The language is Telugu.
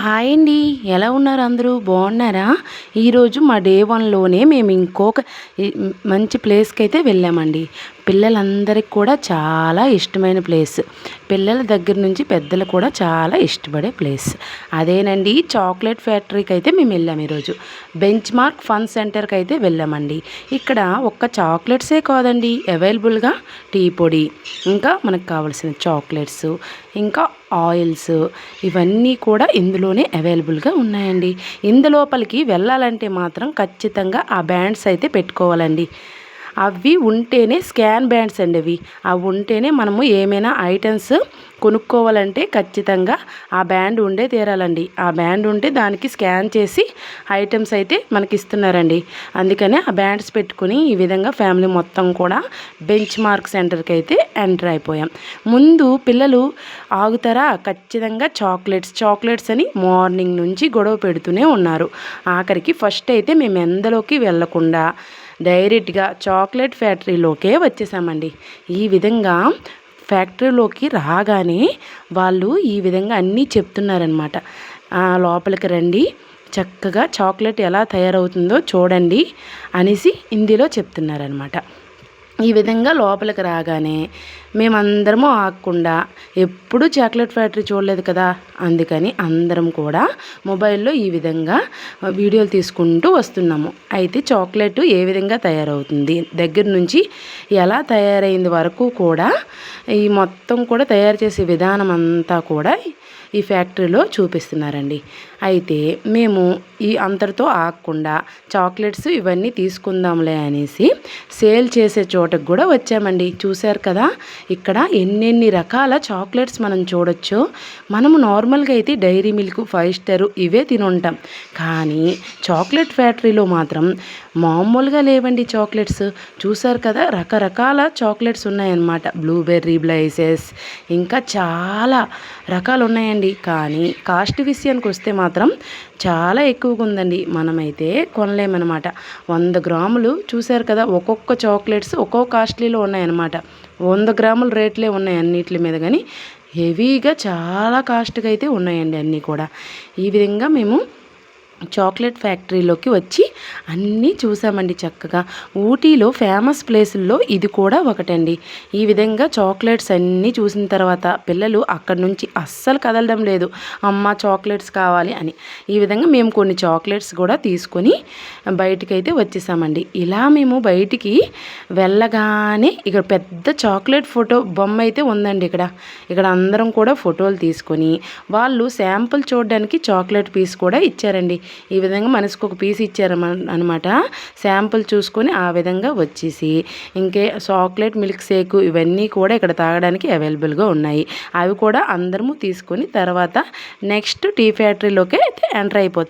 హాయ్ అండి. ఎలా ఉన్నారు అందరూ? బాగున్నారా? ఈరోజు మా డే వన్లోనే మేము ఇంకొక మంచి ప్లేస్కి అయితే వెళ్ళామండి. పిల్లలందరికీ కూడా చాలా ఇష్టమైన ప్లేస్. పిల్లల దగ్గర నుంచి పెద్దలు కూడా చాలా ఇష్టపడే ప్లేస్. అదేనండి చాక్లెట్ ఫ్యాక్టరీకి అయితే మేము వెళ్ళాము ఈరోజు. బెంచ్ మార్క్ ఫన్ సెంటర్కి అయితే వెళ్ళామండి. ఇక్కడ ఒక్క చాక్లెట్సే కాదండి అవైలబుల్గా, టీ పొడి, ఇంకా మనకు కావాల్సిన చాక్లెట్స్, ఇంకా ఆయిల్స్, ఇవన్నీ కూడా ఇందులోనే అవైలబుల్గా ఉన్నాయండి. ఇందులోపలికి వెళ్ళాలంటే మాత్రం ఖచ్చితంగా ఆ బ్యాండ్స్ అయితే పెట్టుకోవాలండి. అవి ఉంటేనే స్కాన్ బ్యాండ్స్ అండి. అవి ఉంటేనే మనము ఏమైనా ఐటమ్స్ కొనుక్కోవాలంటే ఖచ్చితంగా ఆ బ్యాండ్ ఉండే తీరాలండి. ఆ బ్యాండ్ ఉంటే దానికి స్కాన్ చేసి ఐటమ్స్ అయితే మనకి ఇస్తున్నారండి. అందుకనే ఆ బ్యాండ్స్ పెట్టుకుని ఈ విధంగా ఫ్యామిలీ మొత్తం కూడా బెంచ్ మార్క్ సెంటర్కి అయితే ఎంటర్ అయిపోయాం. ముందు పిల్లలు ఆగుతారా, ఖచ్చితంగా చాక్లెట్స్ అని మార్నింగ్ నుంచి గొడవ పెడుతూనే ఉన్నారు. ఆఖరికి ఫస్ట్ అయితే మేము ఎందలోకి వెళ్ళకుండా డైరెక్ట్గా చాక్లెట్ ఫ్యాక్టరీలోకే వచ్చేసామండి. ఈ విధంగా ఫ్యాక్టరీలోకి రాగానే వాళ్ళు ఈ విధంగా అన్నీ చెప్తున్నారనమాట. లోపలికి రండి, చక్కగా చాక్లెట్ ఎలా తయారవుతుందో చూడండి అనేసి హిందీలో చెప్తున్నారనమాట. ఈ విధంగా లోపలికి రాగానే మేమందరము ఆగకుండా, ఎప్పుడూ చాక్లెట్ ఫ్యాక్టరీ చూడలేదు కదా, అందుకని అందరం కూడా మొబైల్లో ఈ విధంగా వీడియోలు తీసుకుంటూ వస్తున్నాము. అయితే చాక్లెట్ ఏ విధంగా తయారవుతుంది దగ్గర నుంచి ఎలా తయారైంది వరకు కూడా ఈ మొత్తం కూడా తయారు చేసే విధానం అంతా కూడా ఈ ఫ్యాక్టరీలో చూపిస్తున్నారండి. అయితే మేము ఈ అంతటితో ఆగకుండా చాక్లెట్స్ ఇవన్నీ తీసుకుందాంలే అనేసి సేల్ చేసే చోటకు కూడా వచ్చామండి. చూశారు కదా, ఇక్కడ ఎన్నెన్ని రకాల చాక్లెట్స్ మనం చూడొచ్చు. మనము నార్మల్గా అయితే డైరీ మిల్క్, 5 స్టార్ ఇవే తినుంటాం. కానీ చాక్లెట్ ఫ్యాక్టరీలో మాత్రం మామూలుగా లేవండి చాక్లెట్స్. చూశారు కదా, రకరకాల చాక్లెట్స్ ఉన్నాయన్నమాట. బ్లూబెర్రీ బ్లైసెస్, ఇంకా చాలా రకాలు ఉన్నాయండి. కానీ కాస్ట్ విషయానికి వస్తే మాత్రం చాలా ఎక్కువగా ఉందండి. మనమైతే కొనలేమన్నమాట. 100 గ్రాములు చూశారు కదా, ఒక్కొక్క చాక్లెట్స్ ఒక్కొక్క కాస్ట్లీలో ఉన్నాయన్నమాట. 100 గ్రాముల రేట్లే ఉన్నాయి అన్నిటి మీద, కానీ హెవీగా చాలా కాస్ట్గా అయితే ఉన్నాయండి అన్నీ కూడా. ఈ విధంగా మేము చాక్లెట్ ఫ్యాక్టరీలోకి వచ్చి అన్నీ చూసామండి చక్కగా. ఊటీలో ఫేమస్ ప్లేసుల్లో ఇది కూడా ఒకటండి. ఈ విధంగా చాక్లెట్స్ అన్నీ చూసిన తర్వాత పిల్లలు అక్కడి నుంచి అస్సలు కదలడం లేదు, అమ్మ చాక్లెట్స్ కావాలి అని. ఈ విధంగా మేము కొన్ని చాక్లెట్స్ కూడా తీసుకొని బయటికైతే వచ్చేసామండి. ఇలా మేము బయటికి వెళ్ళగానే ఇక్కడ పెద్ద చాక్లెట్ ఫోటో బొమ్మ అయితే ఉందండి. ఇక్కడ అందరం కూడా ఫోటోలు తీసుకొని వాళ్ళు శాంపుల్ చూడడానికి చాక్లెట్ పీస్ కూడా ఇచ్చారండి. ఈ విధంగా మనసుకు ఒక పీస్ ఇచ్చారు అనమాట. శాంపుల్ చూసుకొని ఆ విధంగా వచ్చేసి ఇంకే చాక్లెట్ మిల్క్ షేక్ ఇవన్నీ కూడా ఇక్కడ తాగడానికి అవైలబుల్గా ఉన్నాయి. అవి కూడా అందరము తీసుకొని తర్వాత నెక్స్ట్ టీ ఫ్యాక్టరీలోకి అయితే ఎంటర్ అయిపోతాం.